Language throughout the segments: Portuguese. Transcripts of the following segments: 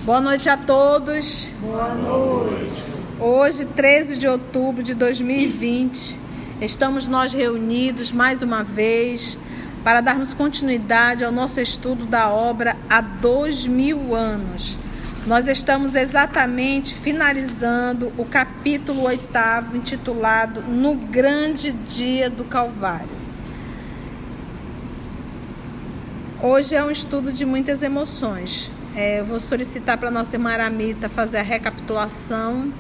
Boa noite a todos. Boa noite. Hoje, 13 de outubro de 2020, estamos nós reunidos mais uma vez para darmos continuidade ao nosso estudo da obra há 2000 anos. Nós estamos exatamente finalizando o capítulo 8º, intitulado No Grande Dia do Calvário. Hoje é um estudo de muitas emoções. Eu vou solicitar para a nossa irmã Aramita fazer a recapitulação,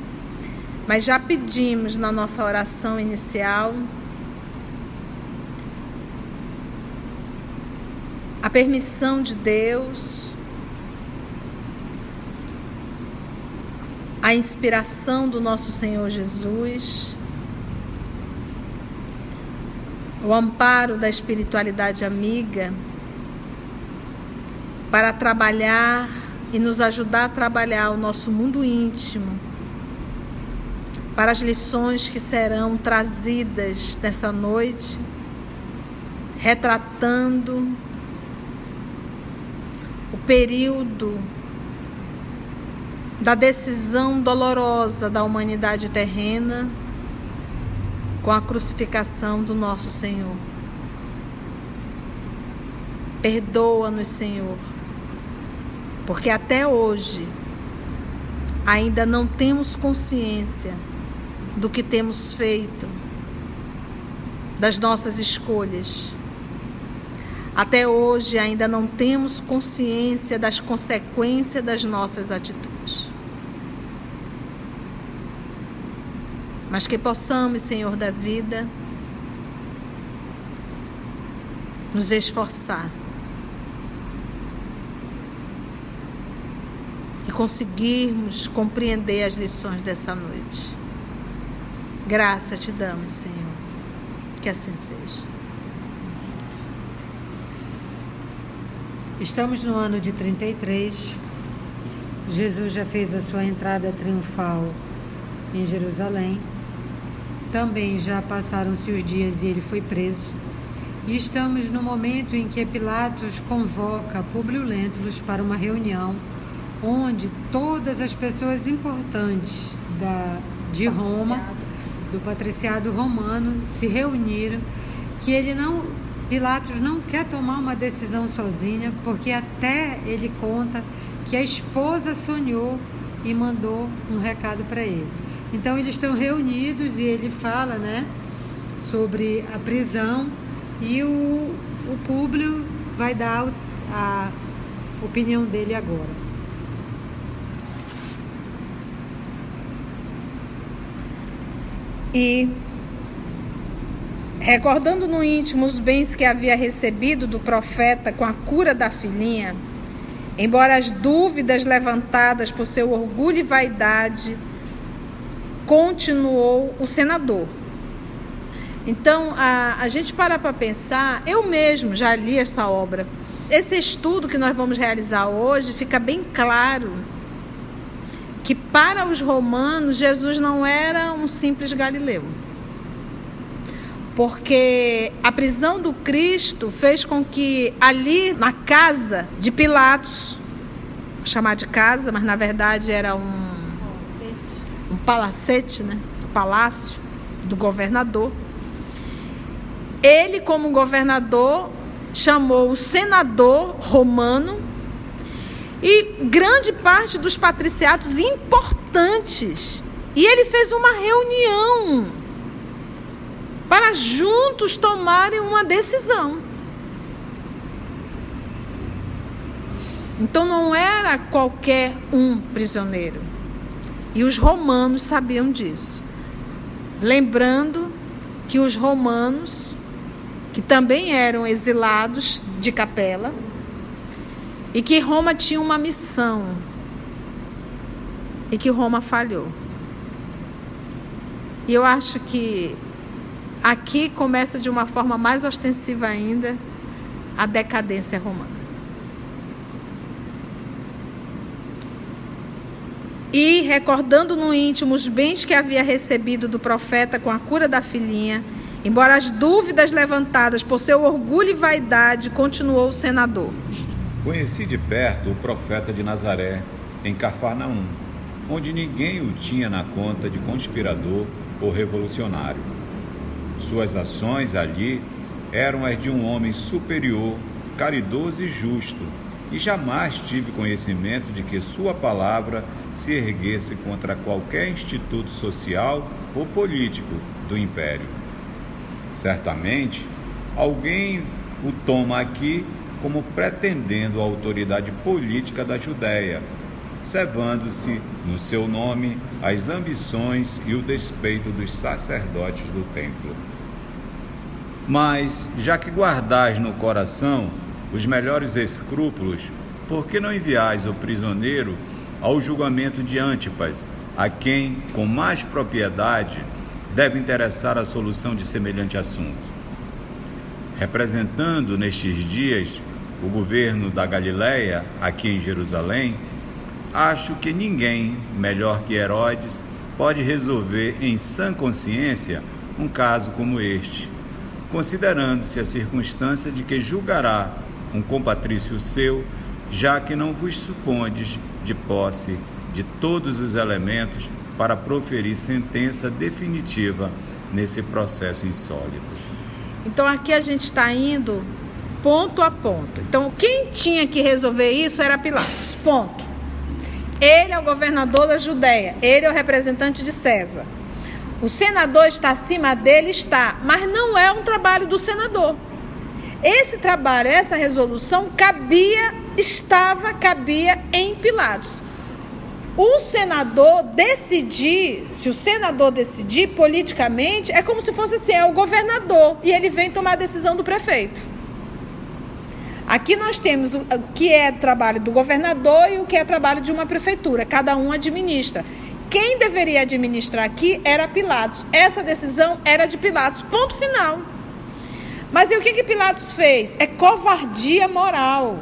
mas já pedimos na nossa oração inicial a permissão de Deus, a inspiração do nosso Senhor Jesus, o amparo da espiritualidade amiga, para trabalhar e nos ajudar a trabalhar o nosso mundo íntimo, para as lições que serão trazidas nessa noite, retratando o período da decisão dolorosa da humanidade terrena com a crucificação do nosso Senhor. Perdoa-nos, Senhor, porque até hoje ainda não temos consciência do que temos feito, das nossas escolhas. Até hoje ainda não temos consciência das consequências das nossas atitudes. Mas que possamos, Senhor da vida, nos esforçar e conseguirmos compreender as lições dessa noite. Graça te damos, Senhor. Que assim seja. Estamos no ano de 33. Jesus já fez a sua entrada triunfal em Jerusalém. Também já passaram-se os dias e ele foi preso. E estamos no momento em que Pilatos convoca Públio Lentulus para uma reunião onde todas as pessoas importantes de Roma, do patriciado romano, se reuniram, que Pilatos não quer tomar uma decisão sozinha, porque até ele conta que a esposa sonhou e mandou um recado para ele. Então eles estão reunidos e ele fala, sobre a prisão, e o Públio vai dar a opinião dele agora. E, recordando no íntimo os bens que havia recebido do profeta com a cura da filhinha, embora as dúvidas levantadas por seu orgulho e vaidade, continuou o senador. Então, a gente para pensar, eu mesmo já li essa obra. Esse estudo que nós vamos realizar hoje fica bem claro que para os romanos Jesus não era um simples galileu, porque a prisão do Cristo fez com que ali na casa de Pilatos, vou chamar de casa, mas na verdade era um palacete, o palácio do governador, ele como governador chamou o senador romano e grande parte dos patriciados importantes. E ele fez uma reunião para juntos tomarem uma decisão. Então não era qualquer um prisioneiro. E os romanos sabiam disso. Lembrando que os romanos, que também eram exilados de Capela, e que Roma tinha uma missão, e que Roma falhou. E eu acho que aqui começa de uma forma mais ostensiva ainda a decadência romana. E, recordando no íntimo os bens que havia recebido do profeta com a cura da filhinha, embora as dúvidas levantadas por seu orgulho e vaidade, continuou o senador. Conheci de perto o profeta de Nazaré, em Cafarnaum, onde ninguém o tinha na conta de conspirador ou revolucionário. Suas ações ali eram as de um homem superior, caridoso e justo, e jamais tive conhecimento de que sua palavra se erguesse contra qualquer instituto social ou político do império. Certamente, alguém o toma aqui como pretendendo a autoridade política da Judéia, cevando-se no seu nome as ambições e o despeito dos sacerdotes do templo. Mas, já que guardais no coração os melhores escrúpulos, por que não enviais o prisioneiro ao julgamento de Antipas, a quem, com mais propriedade, deve interessar a solução de semelhante assunto? Representando nestes dias o governo da Galileia, aqui em Jerusalém, acho que ninguém, melhor que Herodes, pode resolver em sã consciência um caso como este, considerando-se a circunstância de que julgará um compatrício seu, já que não vos supondes de posse de todos os elementos para proferir sentença definitiva nesse processo insólito. Então aqui a gente está indo ponto a ponto. Então quem tinha que resolver isso era Pilatos, ponto. Ele é o governador da Judéia, ele é o representante de César. O senador está acima dele, está, mas não é um trabalho do senador. Esse trabalho, essa resolução cabia em Pilatos. O senador decidir, se o senador decidir politicamente, é como se fosse assim, é o governador, e ele vem tomar a decisão do prefeito. Aqui nós temos o que é trabalho do governador e o que é trabalho de uma prefeitura, cada um administra. Quem deveria administrar aqui era Pilatos, essa decisão era de Pilatos, ponto final. Mas e o que Pilatos fez? É covardia moral.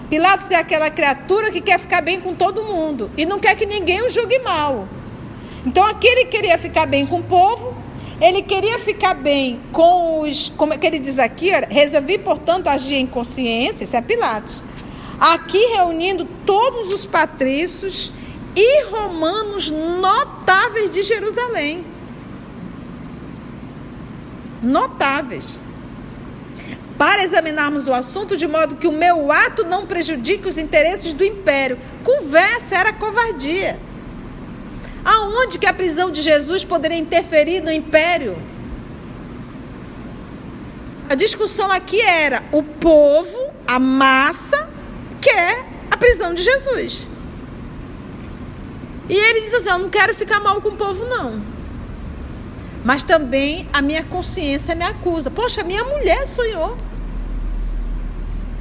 Pilatos é aquela criatura que quer ficar bem com todo mundo e não quer que ninguém o julgue mal. Então aqui ele queria ficar bem com o povo, ele queria ficar bem com os, como é que ele diz aqui, resolvi, portanto, agir em consciência, isso é Pilatos. Aqui reunindo todos os patrícios e romanos notáveis de Jerusalém. Notáveis. Para examinarmos o assunto de modo que o meu ato não prejudique os interesses do império. Conversa, era covardia. Aonde que a prisão de Jesus poderia interferir no império? A discussão aqui era o povo, a massa, quer a prisão de Jesus. E ele diz assim, eu não quero ficar mal com o povo não. Mas também a minha consciência me acusa. Poxa, minha mulher sonhou.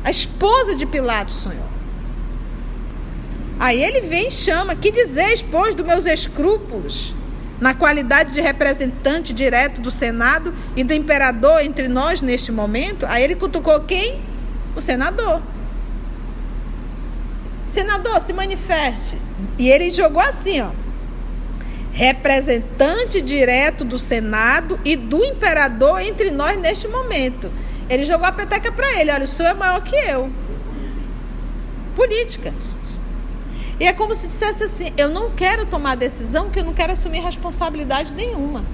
A esposa de Pilatos sonhou. Aí ele vem e chama, que dizeis, pois, dos meus escrúpulos, na qualidade de representante direto do Senado e do imperador entre nós neste momento? Aí ele cutucou quem? O senador. Senador, se manifeste. E ele jogou assim, ó. Representante direto do Senado e do imperador entre nós neste momento. Ele jogou a peteca para ele. Olha, o senhor é maior que eu. Política. E é como se dissesse assim, eu não quero tomar decisão, que eu não quero assumir responsabilidade nenhuma.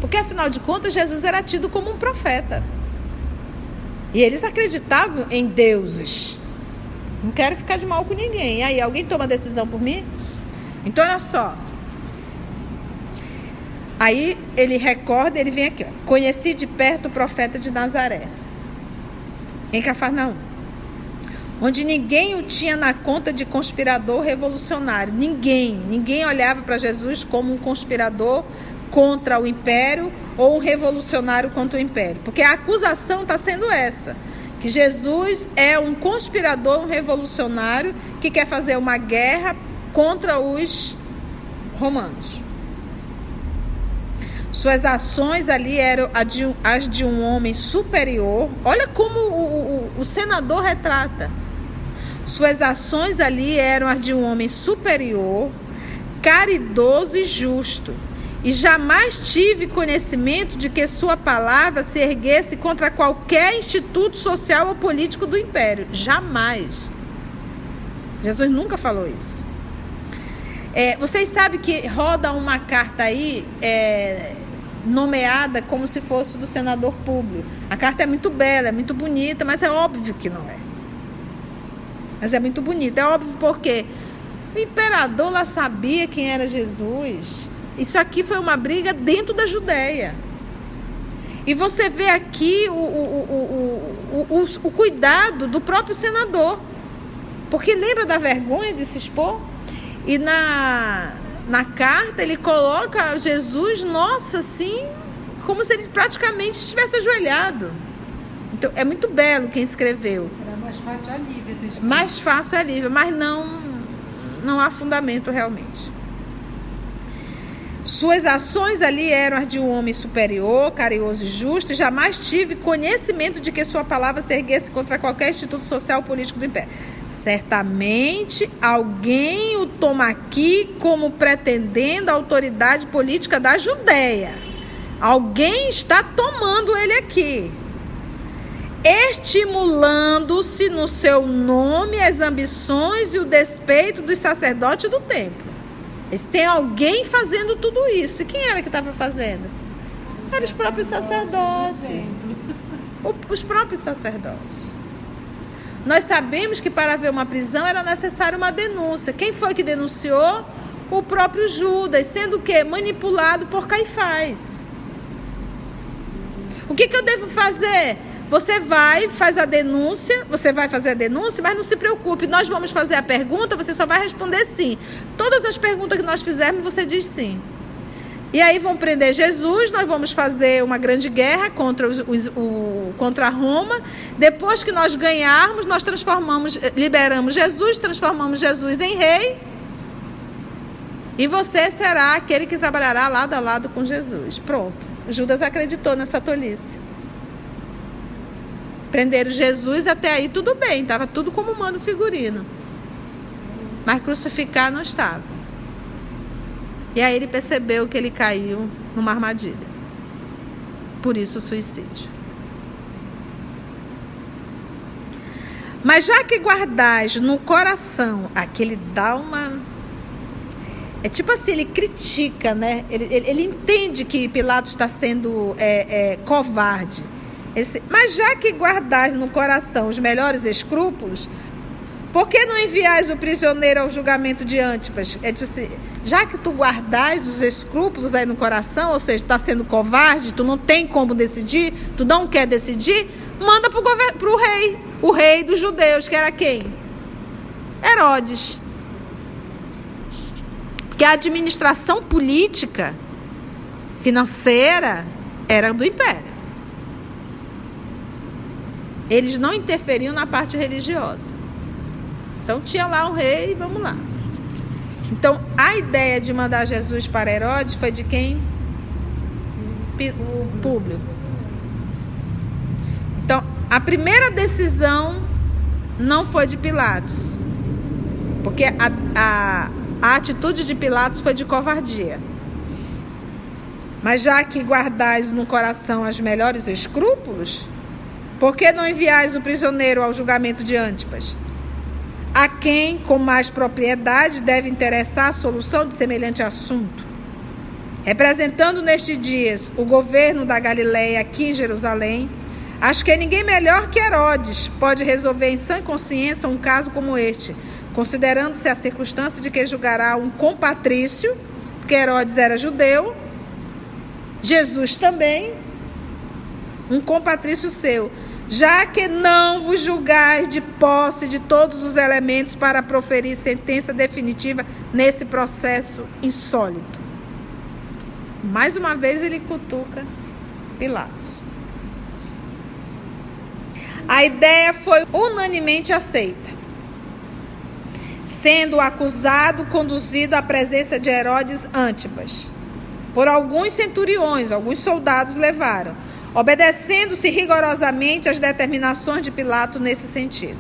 Porque, afinal de contas, Jesus era tido como um profeta. E eles acreditavam em deuses. Não quero ficar de mal com ninguém. E aí, alguém toma decisão por mim? Então, olha só. Aí, ele recorda, ele vem aqui, ó. Conheci de perto o profeta de Nazaré, em Cafarnaum, onde ninguém o tinha na conta de conspirador revolucionário. Ninguém olhava para Jesus como um conspirador contra o império ou um revolucionário contra o império. Porque a acusação está sendo essa, que Jesus é um conspirador, um revolucionário que quer fazer uma guerra contra os romanos. Suas ações ali eram as de um homem superior. Olha como o senador retrata. Suas ações ali eram as de um homem superior, caridoso e justo. E jamais tive conhecimento de que sua palavra se erguesse contra qualquer instituto social ou político do império. Jamais. Jesus nunca falou isso. Vocês sabem que roda uma carta aí nomeada como se fosse do senador Públio. A carta é muito bela, é muito bonita, mas é óbvio que não é. Mas é muito bonita. É óbvio porque o imperador lá sabia quem era Jesus. Isso aqui foi uma briga dentro da Judéia. E você vê aqui o cuidado do próprio senador. Porque lembra da vergonha de se expor? E na carta ele coloca Jesus, nossa, assim, como se ele praticamente estivesse ajoelhado. Então, é muito belo quem escreveu. Era mais fácil a Lívia ter escrito. Mais fácil a Lívia, mas não há fundamento realmente. Suas ações ali eram as de um homem superior, carinhoso e justo, e jamais tive conhecimento de que sua palavra se erguesse contra qualquer instituto social ou político do império. Certamente alguém o toma aqui como pretendendo a autoridade política da Judéia. Alguém está tomando ele aqui, estimulando-se no seu nome as ambições e o despeito dos sacerdotes do templo. Tem alguém fazendo tudo isso. E quem era que estava fazendo? Eram os próprios sacerdotes. Os próprios sacerdotes. Nós sabemos que para haver uma prisão era necessária uma denúncia. Quem foi que denunciou? O próprio Judas, sendo o quê? Manipulado por Caifás. O que eu devo fazer? Você vai fazer a denúncia, mas não se preocupe, nós vamos fazer a pergunta, você só vai responder sim. Todas as perguntas que nós fizermos, você diz sim. E aí vão prender Jesus, nós vamos fazer uma grande guerra contra Roma. Depois que nós ganharmos, nós liberamos Jesus, transformamos Jesus em rei. E você será aquele que trabalhará lado a lado com Jesus. Pronto. Judas acreditou nessa tolice. Prenderam Jesus, até aí tudo bem, estava tudo como manda o figurino. Mas crucificar não estava. E aí ele percebeu que ele caiu numa armadilha. Por isso o suicídio. Mas já que guardais no coração, aqui ele dá uma... É tipo assim, ele critica, né? Ele entende que Pilatos está sendo covarde. Mas já que guardais no coração os melhores escrúpulos, por que não enviais o prisioneiro ao julgamento de Antipas? Tipo assim, já que tu guardais os escrúpulos aí no coração, ou seja, tu está sendo covarde, tu não tem como decidir, tu não quer decidir, manda para o rei dos judeus, que era quem? Herodes. Porque a administração política, financeira, era do império. Eles não interferiam na parte religiosa. Então tinha lá um rei, vamos lá. Então a ideia de mandar Jesus para Herodes foi de quem? Públio. Então a primeira decisão não foi de Pilatos. Porque a atitude de Pilatos foi de covardia. Mas já que guardais no coração os melhores escrúpulos, por que não enviais o prisioneiro ao julgamento de Antipas? A quem, com mais propriedade, deve interessar a solução de semelhante assunto? Representando nestes dias o governo da Galileia aqui em Jerusalém, acho que ninguém melhor que Herodes pode resolver em sã consciência um caso como este, considerando-se a circunstância de que julgará um compatrício, porque Herodes era judeu, Jesus também, um compatrício seu, já que não vos julgais de posse de todos os elementos para proferir sentença definitiva nesse processo insólito. Mais uma vez ele cutuca Pilatos. A ideia foi unanimemente aceita, sendo o acusado conduzido à presença de Herodes Antipas. Por alguns centuriões, alguns soldados levaram, obedecendo-se rigorosamente às determinações de Pilato nesse sentido.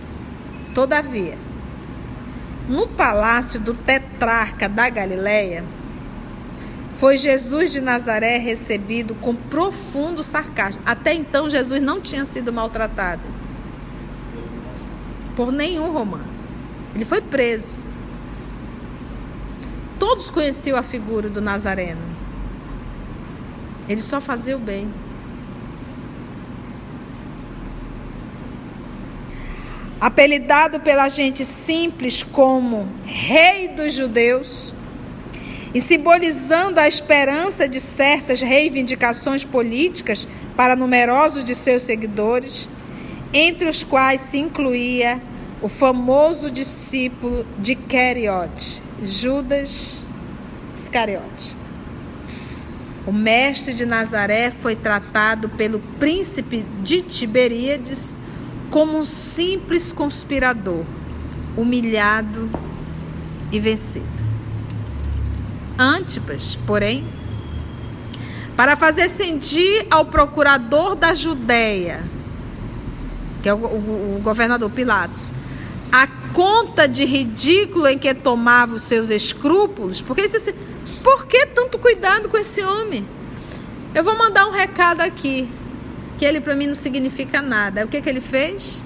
Todavia, no palácio do tetrarca da Galileia, foi Jesus de Nazaré recebido com profundo sarcasmo. Até então, Jesus não tinha sido maltratado por nenhum romano. Ele foi preso. Todos conheciam a figura do Nazareno. Ele só fazia o bem. Apelidado pela gente simples como Rei dos Judeus e simbolizando a esperança de certas reivindicações políticas para numerosos de seus seguidores, entre os quais se incluía o famoso discípulo de Iscariote, Judas Iscariote. O mestre de Nazaré foi tratado pelo príncipe de Tiberíades como um simples conspirador, humilhado e vencido. Antipas, porém, para fazer sentir ao procurador da Judéia, que é o governador Pilatos, a conta de ridículo em que tomava os seus escrúpulos, porque ele disse assim, por que tanto cuidado com esse homem? Eu vou mandar um recado aqui, que ele para mim não significa nada. O que ele fez?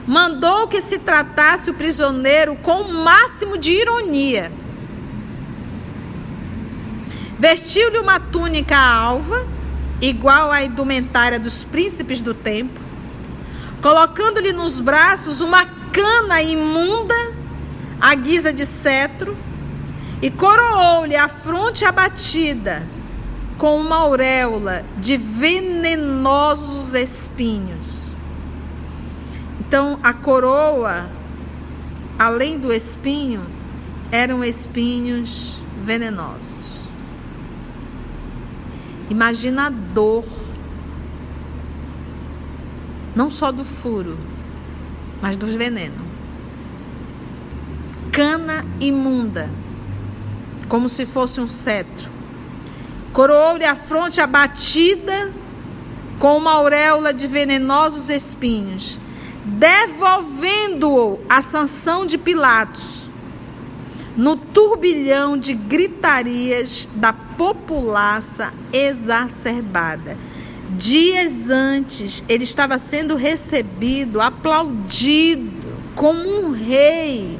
Mandou que se tratasse o prisioneiro com o máximo de ironia. Vestiu-lhe uma túnica alva, igual à indumentária dos príncipes do tempo, colocando-lhe nos braços uma cana imunda, à guisa de cetro, e coroou-lhe a fronte abatida com uma auréola de venenosos espinhos. Então, a coroa, além do espinho, eram espinhos venenosos. Imagina a dor, não só do furo, mas dos venenos. Cana imunda, como se fosse um cetro. Coroou-lhe a fronte abatida com uma auréola de venenosos espinhos, devolvendo-o à sanção de Pilatos, no turbilhão de gritarias da populaça exacerbada. Dias antes, ele estava sendo recebido, aplaudido como um rei.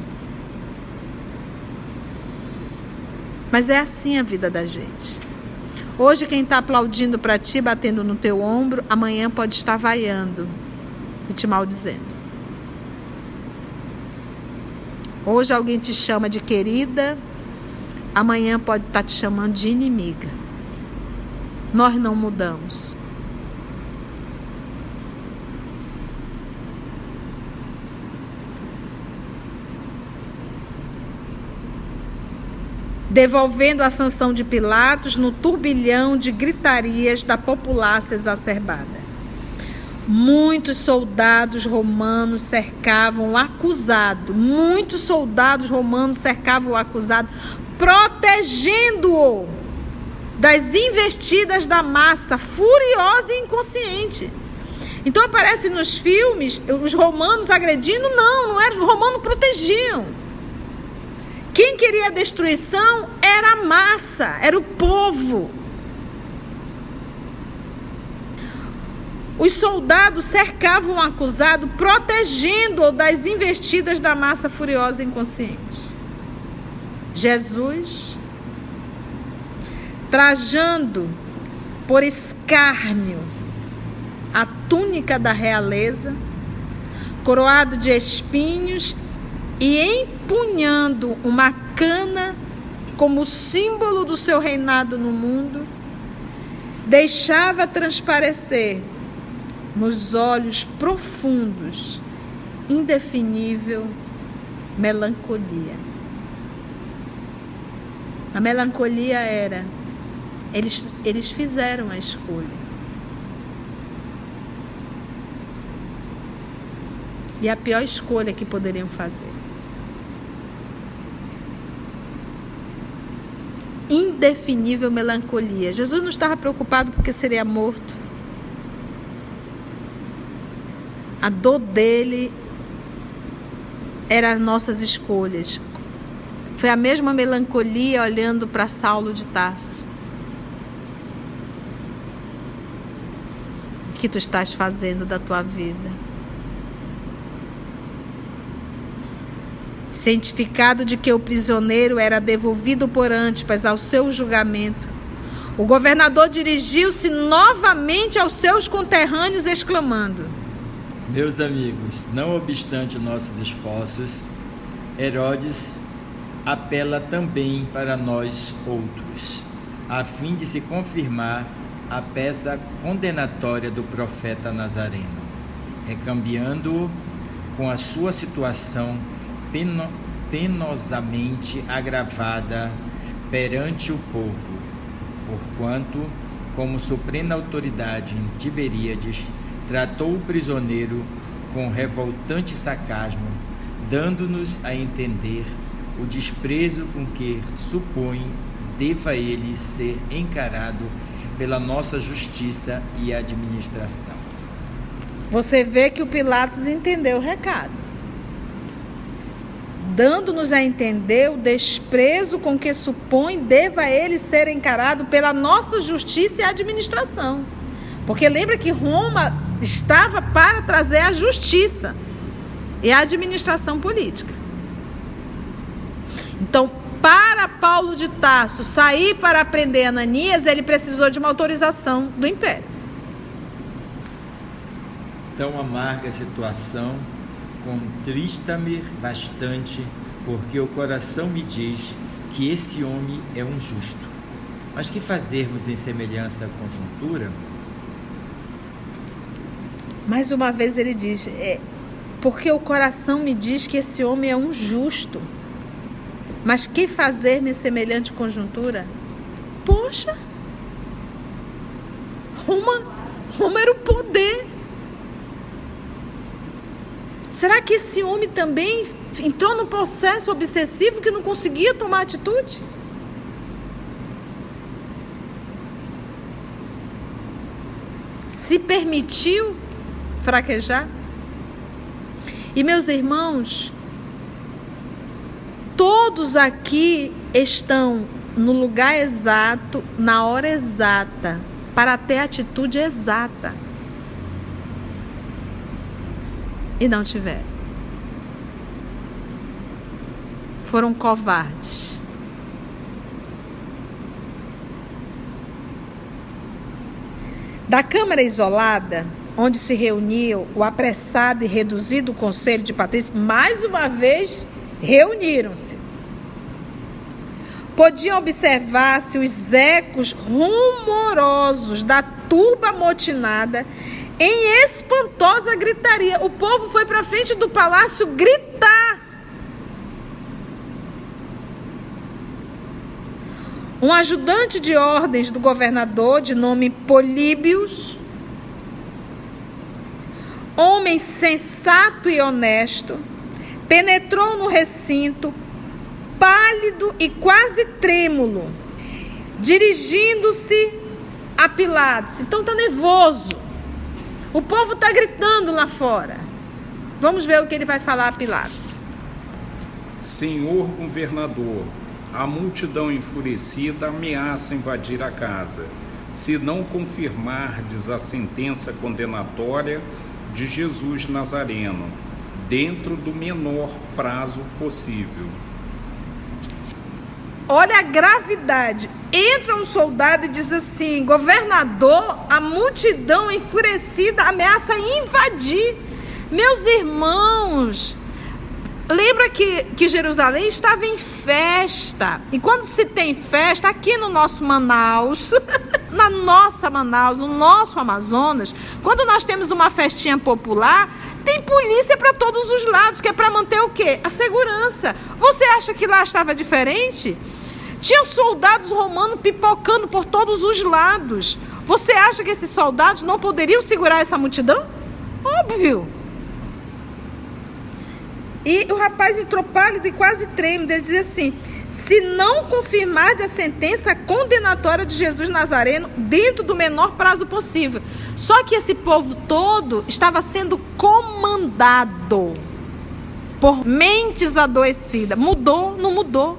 Mas é assim a vida da gente. Hoje quem está aplaudindo para ti, batendo no teu ombro, amanhã pode estar vaiando e te maldizendo. Hoje alguém te chama de querida, amanhã pode estar te chamando de inimiga. Nós não mudamos. Devolvendo a sanção de Pilatos no turbilhão de gritarias da população exacerbada. Muitos soldados romanos cercavam o acusado. Protegendo-o das investidas da massa furiosa e inconsciente. Então aparece nos filmes os romanos agredindo. Não era, os romanos protegiam. Quem queria a destruição era a massa, era o povo. Os soldados cercavam o acusado, protegendo-o das investidas da massa furiosa e inconsciente. Jesus, trajando por escárnio a túnica da realeza, coroado de espinhos e empunhando uma cana como símbolo do seu reinado no mundo, deixava transparecer nos olhos profundos, indefinível melancolia. A melancolia era, eles fizeram a escolha. E a pior escolha que poderiam fazer. Indefinível melancolia. Jesus não estava preocupado porque seria morto. A dor dele eram as nossas escolhas. Foi a mesma melancolia olhando para Saulo de Tarso. O que tu estás fazendo da tua vida? Cientificado de que o prisioneiro era devolvido por Antipas ao seu julgamento, o governador dirigiu-se novamente aos seus conterrâneos, exclamando: Meus amigos, não obstante nossos esforços, Herodes apela também para nós outros, a fim de se confirmar a peça condenatória do profeta Nazareno, recambiando-o com a sua situação penosamente agravada perante o povo, porquanto, como suprema autoridade em Tiberíades, tratou o prisioneiro com revoltante sarcasmo, dando-nos a entender o desprezo com que supõe deva ele ser encarado pela nossa justiça e administração. Você vê que o Pilatos entendeu o recado, dando-nos a entender o desprezo com que supõe deva ele ser encarado pela nossa justiça e administração. Porque lembra que Roma estava para trazer a justiça e a administração política. Então, para Paulo de Tarso sair para prender Ananias, ele precisou de uma autorização do império. Tão amarga a situação contrista-me bastante, porque o coração me diz que esse homem é um justo. Mas que fazermos em semelhança conjuntura? Mais uma vez ele diz, porque o coração me diz que esse homem é um justo. Mas que fazer-me em semelhante conjuntura? Poxa! Roma era o poder. Será que esse homem também entrou num processo obsessivo que não conseguia tomar atitude? Se permitiu fraquejar? E meus irmãos, todos aqui estão no lugar exato, na hora exata, para ter a atitude exata. E não tiveram. Foram covardes. Da câmara isolada, onde se reuniam o apressado e reduzido conselho de patrícios, mais uma vez reuniram-se. Podiam observar-se os ecos rumorosos da turba amotinada em espantosa gritaria. O povo foi para frente do palácio gritar. Um ajudante de ordens do governador, de nome Políbios, homem sensato e honesto, penetrou no recinto, pálido e quase trêmulo, dirigindo-se a Pilatos. Então está nervoso. O povo está gritando lá fora. Vamos ver o que ele vai falar a Pilatos. Senhor governador, a multidão enfurecida ameaça invadir a casa, se não confirmardes a sentença condenatória de Jesus Nazareno, dentro do menor prazo possível. Olha a gravidade. Entra um soldado e diz assim: governador, a multidão enfurecida ameaça invadir. Meus irmãos, lembra que Jerusalém estava em festa. E quando se tem festa, aqui no nosso Manaus, na nossa Manaus, no nosso Amazonas, quando nós temos uma festinha popular, tem polícia para todos os lados, que é para manter o quê? A segurança. Você acha que lá estava diferente? Tinha soldados romanos pipocando por todos os lados. Você acha que esses soldados não poderiam segurar essa multidão? Óbvio. E o rapaz entrou pálido e quase trêmulo. Ele dizia assim: se não confirmar a sentença condenatória de Jesus Nazareno dentro do menor prazo possível. Só que esse povo todo estava sendo comandado por mentes adoecidas. Mudou? Não mudou.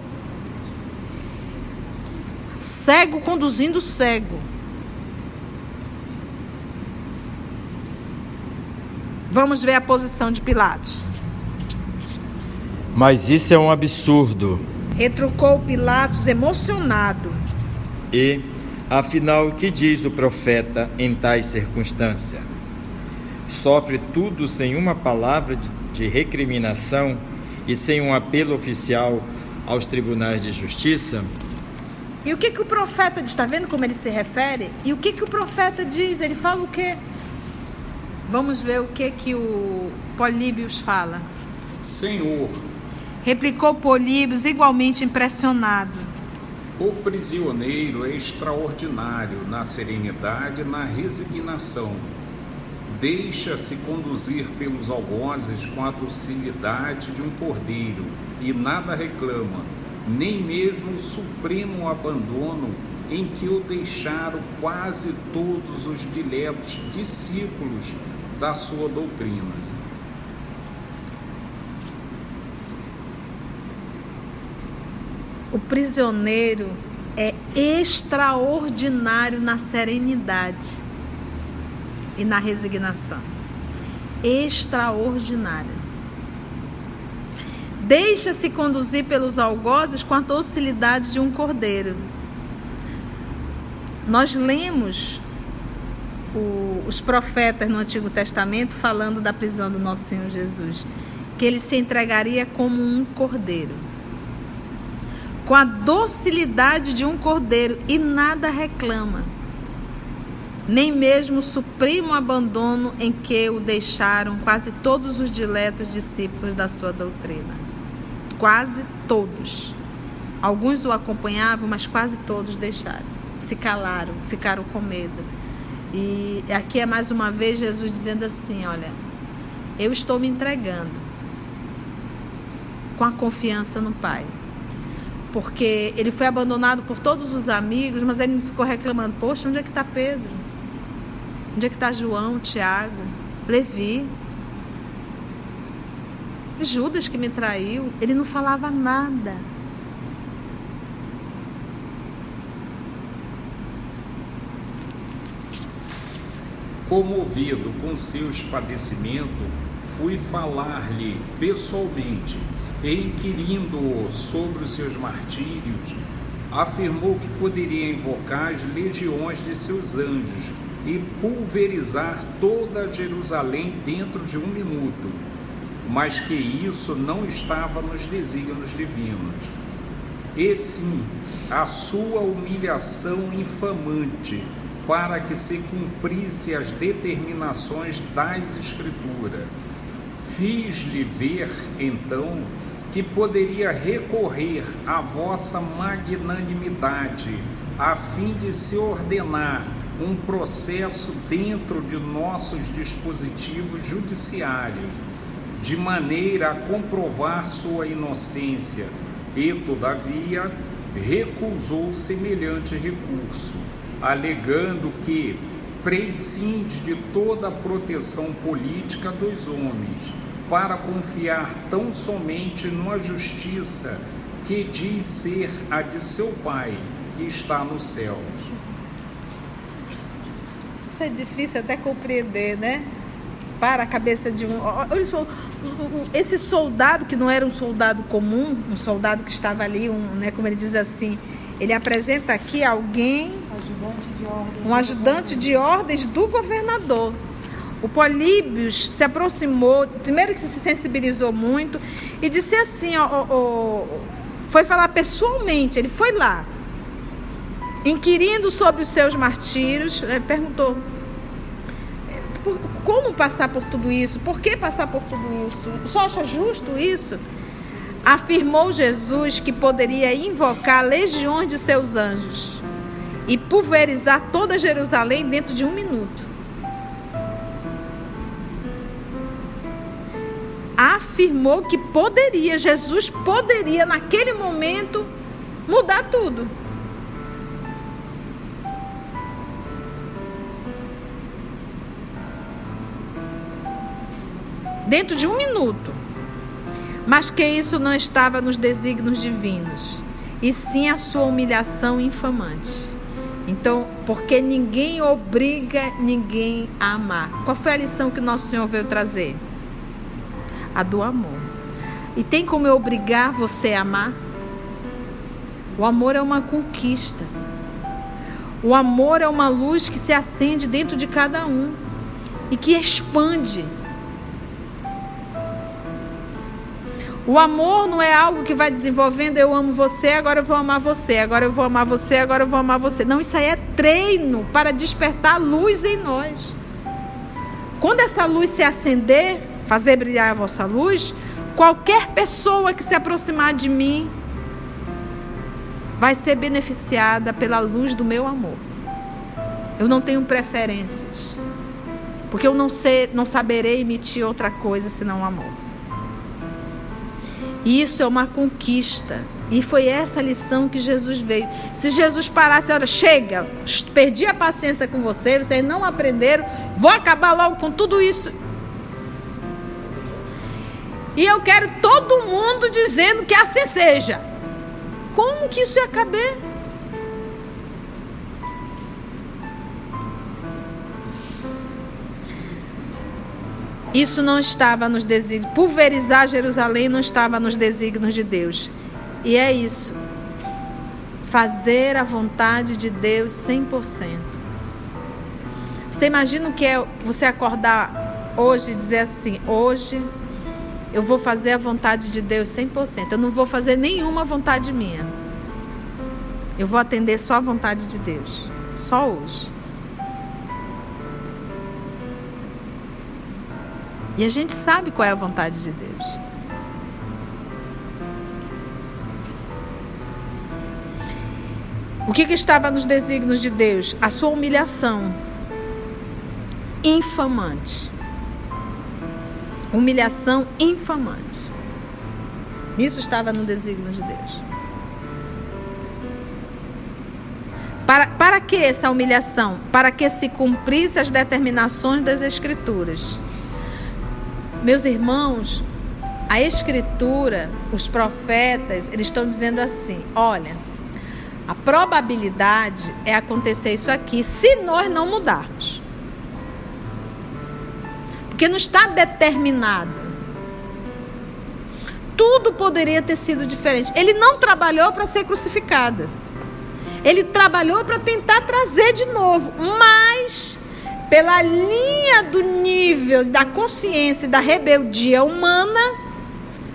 Cego conduzindo cego. Vamos ver a posição de Pilatos. Mas isso é um absurdo. Retrucou Pilatos emocionado. E, afinal, o que diz o profeta em tais circunstâncias? Sofre tudo sem uma palavra de recriminação e sem um apelo oficial aos tribunais de justiça? E o que o profeta diz? Está vendo como ele se refere? E o que o profeta diz? Ele fala o quê? Vamos ver o que o Políbios fala. Senhor, replicou Políbios, igualmente impressionado. o prisioneiro é extraordinário na serenidade e na resignação. Deixa-se conduzir pelos algozes com a docilidade de um cordeiro e nada reclama, nem mesmo o supremo abandono em que o deixaram quase todos os diletos discípulos da sua doutrina. O prisioneiro é extraordinário na serenidade e na resignação. Extraordinário. Deixa-se conduzir pelos algozes com a docilidade de um cordeiro. Nós lemos os profetas no Antigo Testamento falando da prisão do nosso Senhor Jesus, que ele se entregaria como um cordeiro, com a docilidade de um cordeiro, e nada reclama, nem mesmo o supremo abandono em que o deixaram quase todos os diletos discípulos da sua doutrina. Quase todos. Alguns o acompanhavam, mas quase todos deixaram, se calaram, ficaram com medo. E aqui é mais uma vez Jesus dizendo assim: olha, eu estou me entregando com a confiança no Pai. Porque ele foi abandonado por todos os amigos, mas ele não ficou reclamando: poxa, onde é que está Pedro? Onde é que está João, Tiago, Levi? Judas que me traiu. Ele não falava nada. Comovido com seus padecimentos, fui falar-lhe pessoalmente, e inquirindo-o sobre os seus martírios, afirmou que poderia invocar as legiões de seus anjos e pulverizar toda Jerusalém dentro de 1 minuto, mas que isso não estava nos desígnios divinos. E sim, a sua humilhação infamante, para que se cumprisse as determinações das Escrituras. Fiz-lhe ver, então, que poderia recorrer à vossa magnanimidade, a fim de se ordenar um processo dentro de nossos dispositivos judiciários, de maneira a comprovar sua inocência, e, todavia, recusou semelhante recurso, alegando que prescinde de toda a proteção política dos homens, para confiar tão somente numa justiça que diz ser a de seu Pai, que está no céu. Isso é difícil até compreender, né? Para a cabeça de um... Olha só, esse soldado, que não era um soldado comum, um soldado que estava ali, como ele diz assim, ele apresenta aqui alguém, um ajudante de ordens do governador. O Políbios se aproximou, primeiro que se sensibilizou muito, e disse assim, foi falar pessoalmente, ele foi lá, inquirindo sobre os seus martírios, perguntou: como passar por tudo isso? Por que passar por tudo isso? Só acha justo isso? Afirmou Jesus que poderia invocar legiões de seus anjos e pulverizar toda Jerusalém dentro de 1 minuto. Afirmou que poderia, Jesus poderia naquele momento mudar tudo. Dentro de 1 minuto. Mas que isso não estava nos desígnios divinos, e sim a sua humilhação infamante. Então, porque ninguém obriga ninguém a amar. Qual foi a lição que nosso Senhor veio trazer? A do amor. E tem como eu obrigar você a amar? O amor é uma conquista. O amor é uma luz que se acende dentro de cada um e que expande. O amor não é algo que vai desenvolvendo, eu amo você, agora eu vou amar você, agora eu vou amar você, agora eu vou amar você. Não, isso aí é treino para despertar luz em nós. Quando essa luz se acender, fazer brilhar a vossa luz, qualquer pessoa que se aproximar de mim vai ser beneficiada pela luz do meu amor. Eu não tenho preferências, porque eu não saberei emitir outra coisa senão o amor. E isso é uma conquista. E foi essa lição que Jesus veio. Se Jesus parasse, olha, chega, perdi a paciência com vocês não aprenderam, vou acabar logo com tudo isso. E eu quero todo mundo dizendo que assim seja. Como que isso ia caber? Isso não estava nos desígnios. Pulverizar Jerusalém não estava nos desígnios de Deus. E é isso. Fazer a vontade de Deus 100%. Você imagina o que é você acordar hoje e dizer assim: hoje eu vou fazer a vontade de Deus 100%. Eu não vou fazer nenhuma vontade minha. Eu vou atender só a vontade de Deus. Só hoje. E a gente sabe qual é a vontade de Deus. O que estava nos desígnios de Deus? A sua humilhação infamante. Humilhação infamante. Isso estava no desígnio de Deus. Para que essa humilhação? Para que se cumprisse as determinações das Escrituras. Meus irmãos, a Escritura, os profetas, eles estão dizendo assim: olha, a probabilidade é acontecer isso aqui se nós não mudarmos. Porque não está determinado. Tudo poderia ter sido diferente. Ele não trabalhou para ser crucificado. Ele trabalhou para tentar trazer de novo, mas pela linha do nível da consciência e da rebeldia humana,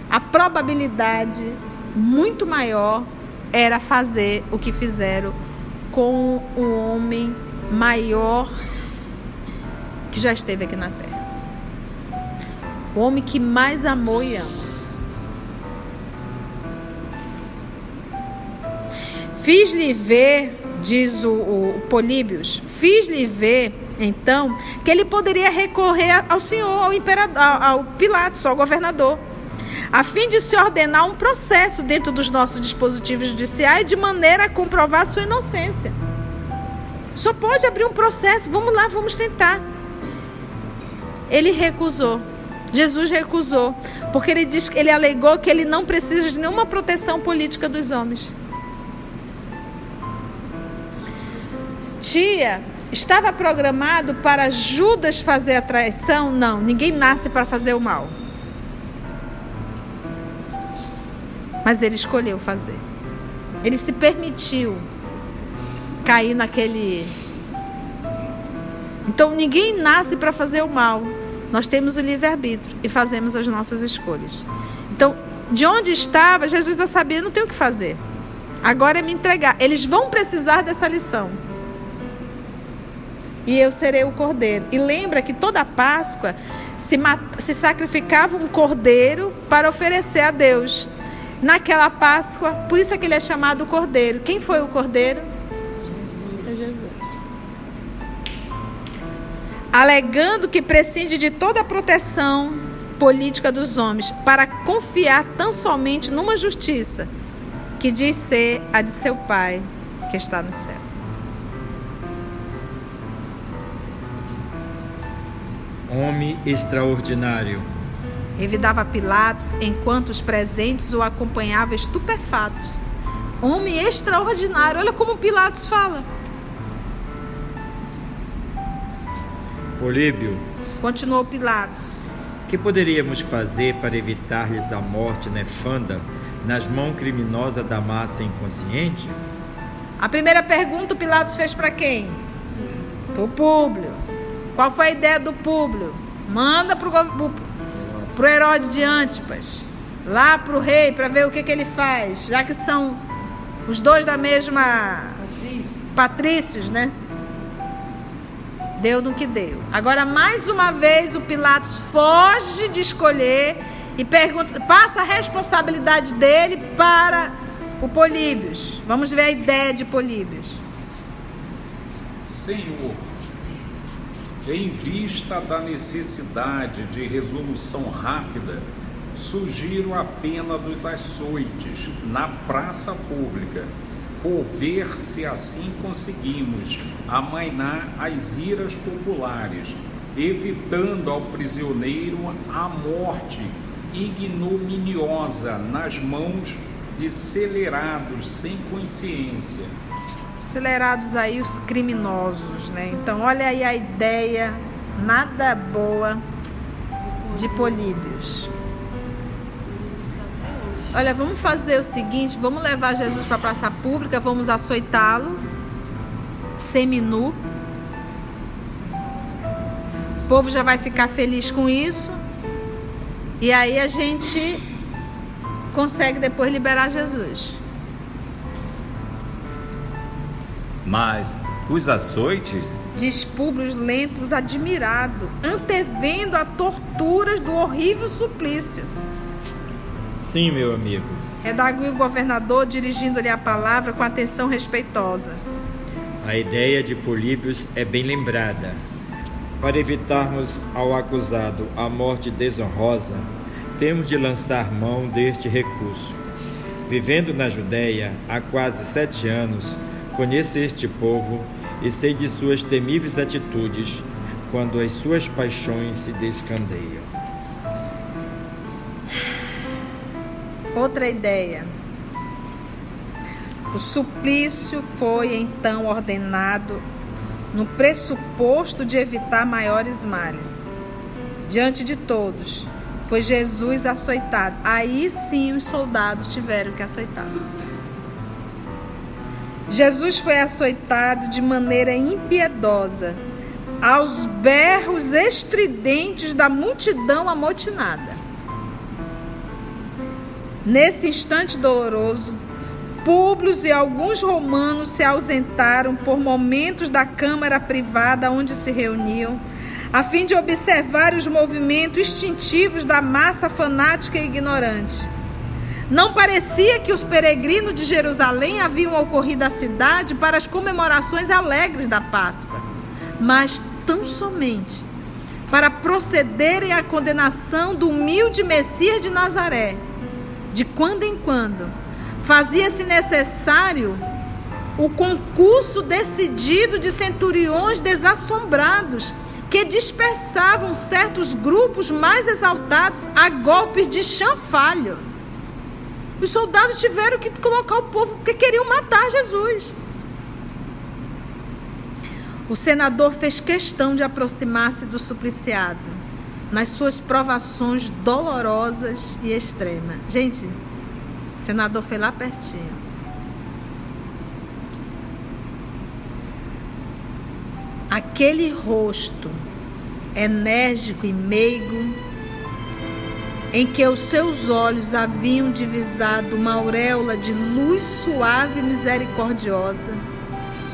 a probabilidade muito maior era fazer o que fizeram com o homem maior que já esteve aqui na Terra. O homem que mais amou e ama. Fiz-lhe ver, diz o Políbios, fiz-lhe ver, então, que ele poderia recorrer ao Senhor, ao imperador, ao Pilatos, ao governador, a fim de se ordenar um processo dentro dos nossos dispositivos judiciais, de maneira a comprovar sua inocência. Só pode abrir um processo, vamos lá, vamos tentar. Ele recusou. Jesus recusou, porque ele alegou que ele não precisa de nenhuma proteção política dos homens. Estava programado para Judas fazer a traição? Não, ninguém nasce para fazer o mal. Mas ele escolheu fazer. Ele se permitiu cair naquele... Então ninguém nasce para fazer o mal. Nós temos o livre-arbítrio e fazemos as nossas escolhas. Então, de onde estava, Jesus já sabia, não tem o que fazer. Agora é me entregar. Eles vão precisar dessa lição. E eu serei o cordeiro. E lembra que toda Páscoa se sacrificava um cordeiro para oferecer a Deus. Naquela Páscoa, por isso é que ele é chamado cordeiro. Quem foi o cordeiro? Jesus. Alegando que prescinde de toda a proteção política dos homens para confiar tão somente numa justiça que diz ser a de seu Pai que está no céu. Homem extraordinário. Revidava Pilatos, enquanto os presentes o acompanhavam estupefatos. Homem extraordinário. Olha como Pilatos fala. Políbio. Continuou Pilatos. Que poderíamos fazer para evitar-lhes a morte nefanda nas mãos criminosas da massa inconsciente? A primeira pergunta Pilatos fez para quem? Para o Públio. Qual foi a ideia do Públio? Manda para o Herodes de Antipas, lá para o rei, para ver o que ele faz, já que são os dois da mesma patrícios, né? Deu no que deu. Agora, mais uma vez, o Pilatos foge de escolher e passa a responsabilidade dele para o Políbios. Vamos ver a ideia de Políbios. Senhor, em vista da necessidade de resolução rápida, sugiro a pena dos açoites na praça pública, por ver se assim conseguimos amainar as iras populares, evitando ao prisioneiro a morte ignominiosa nas mãos de acelerados sem consciência. Acelerados aí os criminosos, né? Então olha aí a ideia nada boa de Políbios. Olha, vamos fazer o seguinte, vamos levar Jesus para a praça pública, vamos açoitá-lo, seminu. O povo já vai ficar feliz com isso. E aí a gente consegue depois liberar Jesus. Mas os açoites? Diz Públio Lentulus admirado, antevendo a torturas do horrível suplício. Sim, meu amigo. Redarguiu o governador, dirigindo-lhe a palavra com atenção respeitosa. A ideia de Políbios é bem lembrada. Para evitarmos ao acusado a morte desonrosa, temos de lançar mão deste recurso. Vivendo na Judéia há quase 7 anos, conheço este povo e sei de suas temíveis atitudes quando as suas paixões se descandeiam. Outra ideia. O suplício foi então ordenado no pressuposto de evitar maiores males. Diante de todos, foi Jesus açoitado. Aí sim os soldados tiveram que açoitá-lo. Jesus foi açoitado de maneira impiedosa, aos berros estridentes da multidão amotinada. Nesse instante doloroso, Públio e alguns romanos se ausentaram por momentos da câmara privada onde se reuniam, a fim de observar os movimentos instintivos da massa fanática e ignorante. Não parecia que os peregrinos de Jerusalém haviam ocorrido à cidade para as comemorações alegres da Páscoa, mas tão somente para procederem à condenação do humilde Messias de Nazaré. De quando em quando, fazia-se necessário o concurso decidido de centuriões desassombrados, que dispersavam certos grupos mais exaltados a golpes de chanfalho. Os soldados tiveram que colocar o povo porque queriam matar Jesus. O senador fez questão de aproximar-se do supliciado nas suas provações dolorosas e extremas. Gente, o senador foi lá pertinho. Aquele rosto enérgico e meigo, em que os seus olhos haviam divisado uma auréola de luz suave e misericordiosa,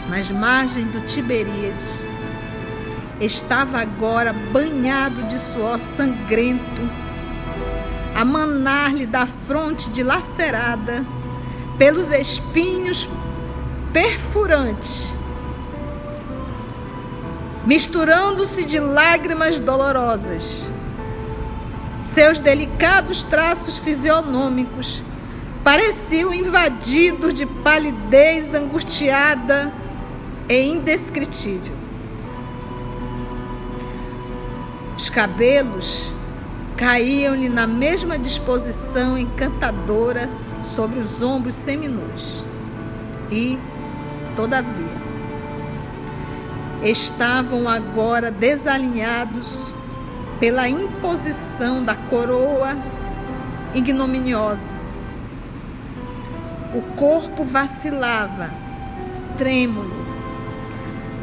nas margens do Tiberíades, estava agora banhado de suor sangrento, a manar-lhe da fronte dilacerada pelos espinhos perfurantes, misturando-se de lágrimas dolorosas. Seus delicados traços fisionômicos pareciam invadidos de palidez angustiada e indescritível. Os cabelos caíam-lhe na mesma disposição encantadora sobre os ombros seminus. E, todavia, estavam agora desalinhados pela imposição da coroa ignominiosa. O corpo vacilava, trêmulo,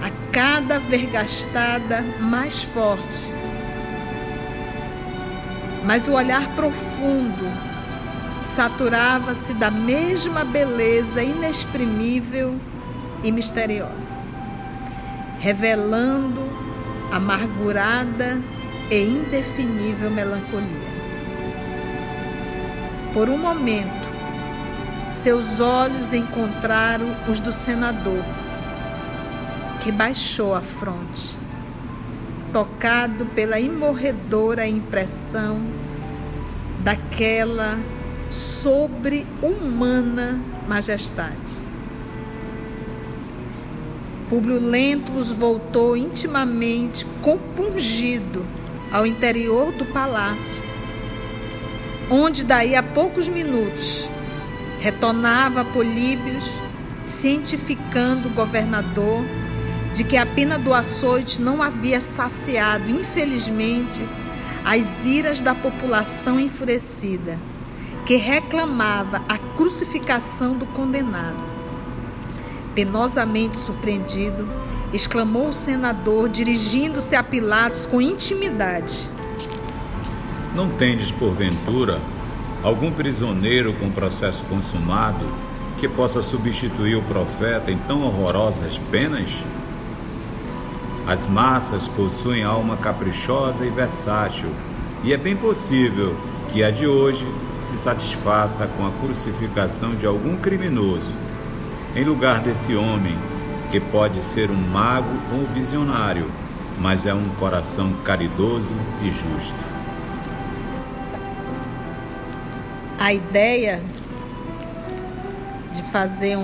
a cada vergastada mais forte. Mas o olhar profundo saturava-se da mesma beleza inexprimível e misteriosa, revelando amargurada e indefinível melancolia. Por um momento, seus olhos encontraram os do senador, que baixou a fronte, tocado pela imorredora impressão daquela sobre-humana majestade. Públio Lentulus voltou intimamente compungido ao interior do palácio, onde daí a poucos minutos retornava Políbios, cientificando o governador de que a pena do açoite não havia saciado, infelizmente, as iras da população enfurecida, que reclamava a crucificação do condenado. Penosamente surpreendido, exclamou o senador, dirigindo-se a Pilatos com intimidade: Não tendes, porventura, algum prisioneiro com processo consumado que possa substituir o profeta em tão horrorosas penas? As massas possuem alma caprichosa e versátil, e é bem possível que a de hoje se satisfaça com a crucificação de algum criminoso, em lugar desse homem, que pode ser um mago ou visionário, mas é um coração caridoso e justo. A ideia de fazer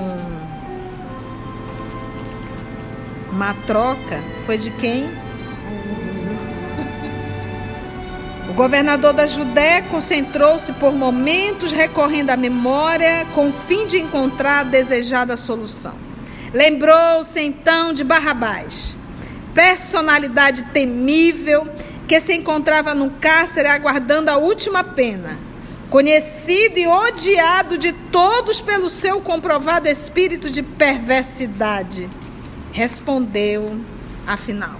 uma troca foi de quem? O governador da Judéia concentrou-se por momentos, recorrendo à memória, com o fim de encontrar a desejada solução. Lembrou-se então de Barrabás, personalidade temível que se encontrava no cárcere aguardando a última pena, conhecido e odiado de todos pelo seu comprovado espírito de perversidade. Respondeu, afinal: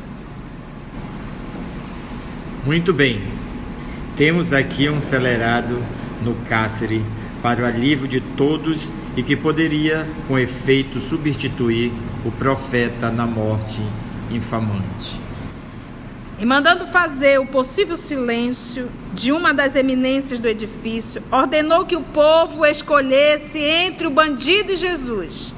Muito bem. Temos aqui um celerado no cárcere para o alívio de todos e que poderia, com efeito, substituir o profeta na morte infamante. E mandando fazer o possível silêncio de uma das eminências do edifício, ordenou que o povo escolhesse entre o bandido e Jesus.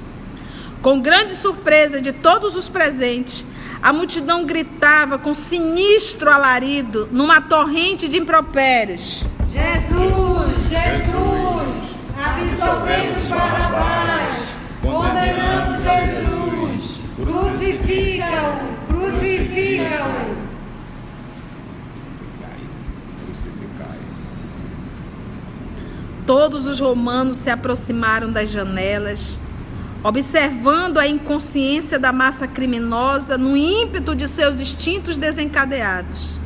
Com grande surpresa de todos os presentes, a multidão gritava com sinistro alarido numa torrente de impropérios: Jesus, Jesus, absolvemos Barrabás, condenamos Jesus, crucifica-o, crucifica-o. Todos os romanos se aproximaram das janelas, observando a inconsciência da massa criminosa no ímpeto de seus instintos desencadeados.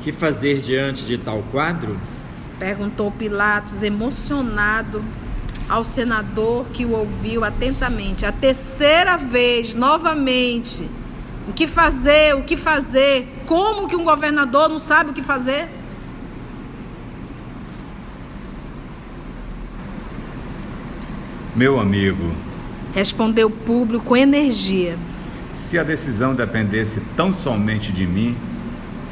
Que fazer diante de tal quadro? Perguntou Pilatos, emocionado, ao senador que o ouviu atentamente. A terceira vez, novamente. O que fazer? O que fazer? Como que um governador não sabe o que fazer? Meu amigo, respondeu Públio com energia, se a decisão dependesse tão somente de mim,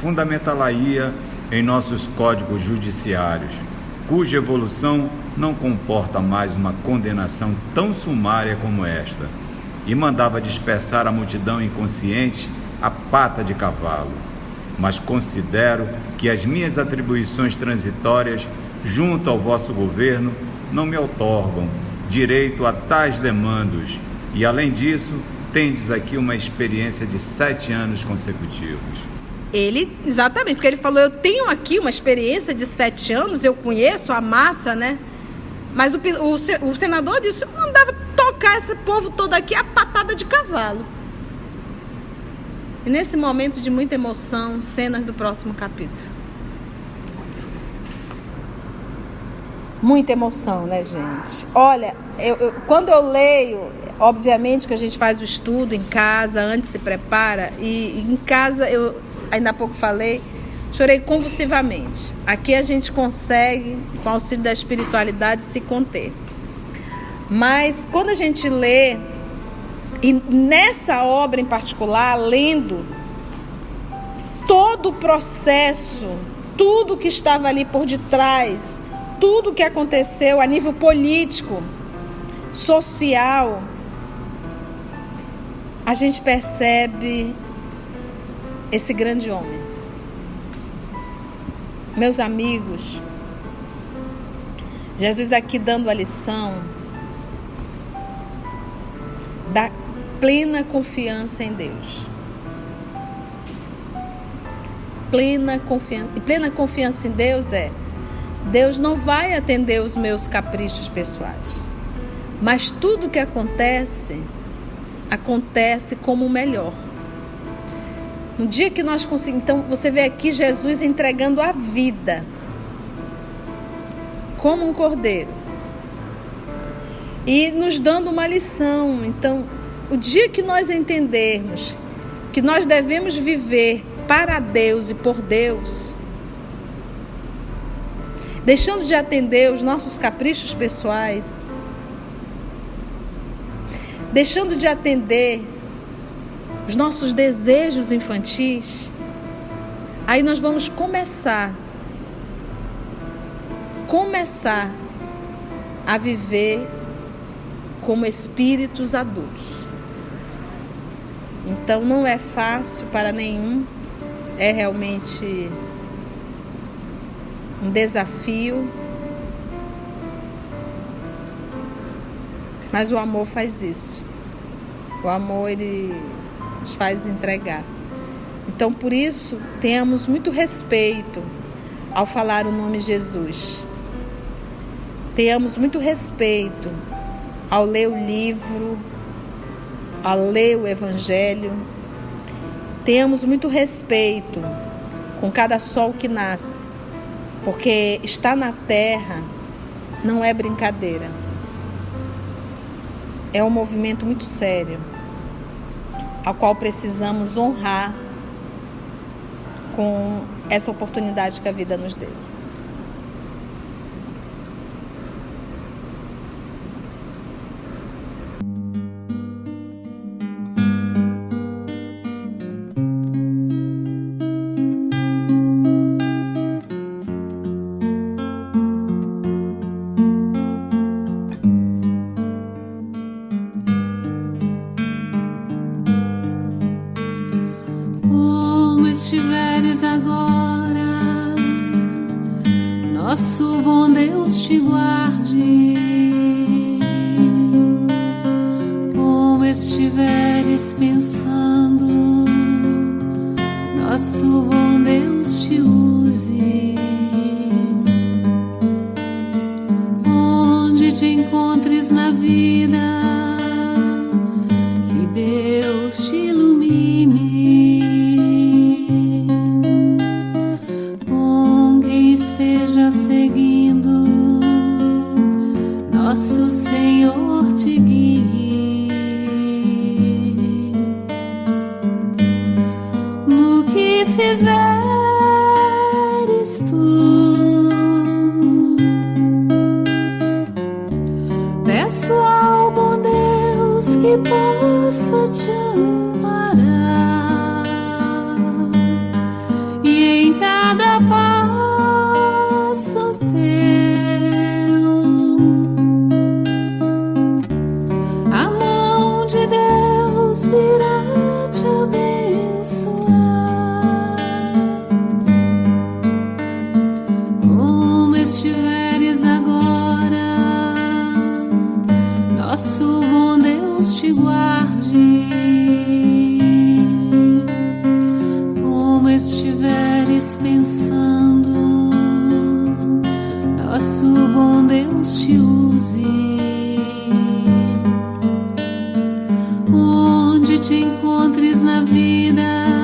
fundamentá-la-ia em nossos códigos judiciários, cuja evolução não comporta mais uma condenação tão sumária como esta, e mandava dispersar a multidão inconsciente a pata de cavalo. Mas considero que as minhas atribuições transitórias junto ao vosso governo não me outorgam direito a tais demandos, e além disso, tendes aqui uma experiência de 7 anos consecutivos. Exatamente, porque ele falou: eu tenho aqui uma experiência de 7 anos, eu conheço a massa, né? Mas o senador disse: eu mandava tocar esse povo todo aqui a patada de cavalo. E nesse momento de muita emoção, cenas do próximo capítulo. Muita emoção, né, gente? Olha, quando eu leio, obviamente que a gente faz o estudo em casa, antes se prepara, e em casa, eu ainda há pouco falei, chorei convulsivamente. Aqui a gente consegue, com o auxílio da espiritualidade, se conter. Mas quando a gente lê, e nessa obra em particular, lendo todo o processo, tudo que estava ali por detrás, tudo que aconteceu a nível político, social, a gente percebe esse grande homem. Meus amigos, Jesus aqui dando a lição da plena confiança em Deus. Plena confiança em Deus Deus não vai atender os meus caprichos pessoais. Mas tudo que acontece como o melhor. No dia que nós conseguimos... Então, você vê aqui Jesus entregando a vida como um cordeiro. E nos dando uma lição. Então, o dia que nós entendermos que nós devemos viver para Deus e por Deus, deixando de atender os nossos caprichos pessoais, deixando de atender os nossos desejos infantis, aí nós vamos começar a viver como espíritos adultos. Então não é fácil para nenhum, é realmente um desafio, mas o amor faz isso. O amor, ele nos faz entregar. Então, por isso, tenhamos muito respeito ao falar o nome Jesus. Tenhamos muito respeito ao ler o livro, ao ler o Evangelho. Tenhamos muito respeito com cada sol que nasce, porque estar na terra não é brincadeira. É um movimento muito sério, ao qual precisamos honrar com essa oportunidade que a vida nos deu. Estiveres agora, nosso bom Deus te guarde. Como estiveres pensando, nosso bom Deus te use. Onde te encontres na vida, que Deus te ilumine. Esteja seguindo, nosso Senhor te guie. No que fizeres tu, peço ao bom Deus que possa te amparar, e em cada passo virá te abençoar. Como estiveres agora, nosso bom Deus te guarde. Como estiveres pensando, nosso bom Deus te use. Onde te encontres na vida,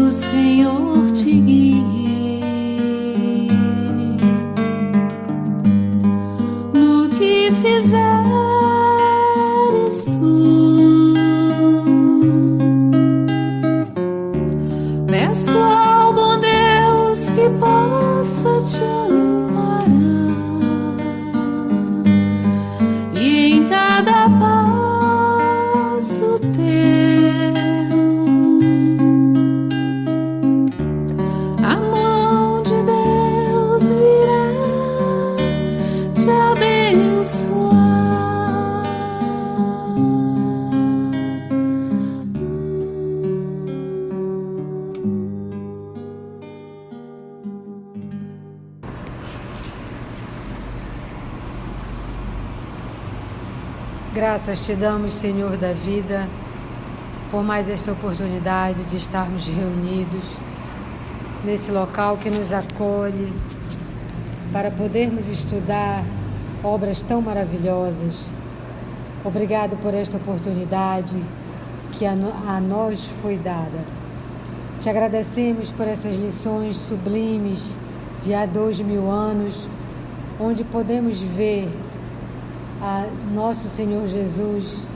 o Senhor te guie no que fizeres tu. Peço ao bom Deus que possa te amparar e em cada passo teu a mão de Deus virá te abençoar. Graças te damos, Senhor da vida, por mais esta oportunidade de estarmos reunidos nesse local que nos acolhe para podermos estudar obras tão maravilhosas. Obrigado por esta oportunidade que a nós foi dada. Te agradecemos por essas lições sublimes de há 2000 anos, onde podemos ver a nosso Senhor Jesus,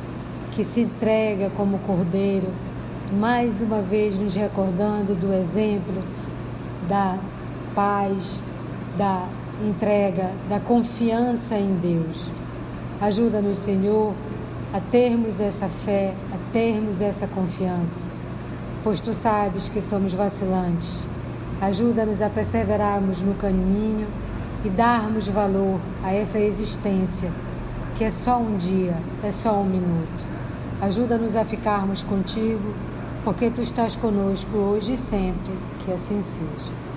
que se entrega como Cordeiro, mais uma vez nos recordando do exemplo da paz, da entrega, da confiança em Deus. Ajuda-nos, Senhor, a termos essa fé, a termos essa confiança, pois Tu sabes que somos vacilantes. Ajuda-nos a perseverarmos no caminho e darmos valor a essa existência, que é só um dia, é só um minuto. Ajuda-nos a ficarmos contigo, porque Tu estás conosco hoje e sempre, que assim seja.